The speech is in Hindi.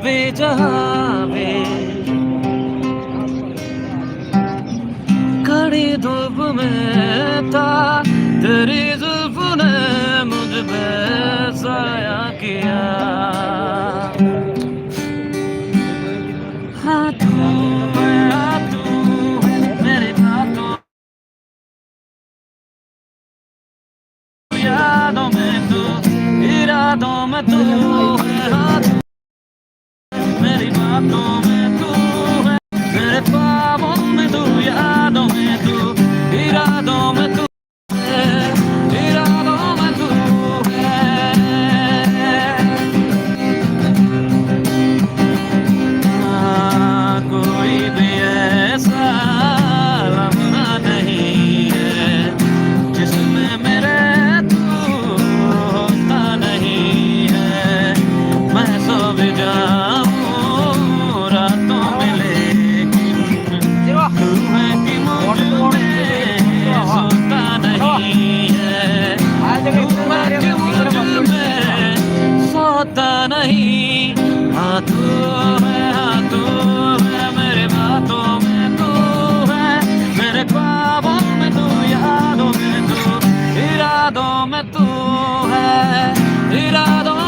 बेजहां में खड़ी धूप में था, तेरी जुल्फ ने मुझ पे साया किया। हाँ तू है मेरी बातों यादों में तू, इरादों में तू है। हाँ मेरी बातों में तू है, मेरे ख्वाबों में तू, यादों में तू, इरादों में तू है, इरादों में तू है। हाँ, कोई भी ऐसा लम्हा नहीं है जिसमें मेरे तू होता नहीं है। मैं सो भी जाऊं रातों में लेकिन तू है कि मुझ में सोता नहीं है। तू है कि मुझ में सोता नहीं। हाँ तू है मेरे बातों में तू है, मेरे ख्वाबों में तू, यादों में तू, इरादों में तू है, इरादों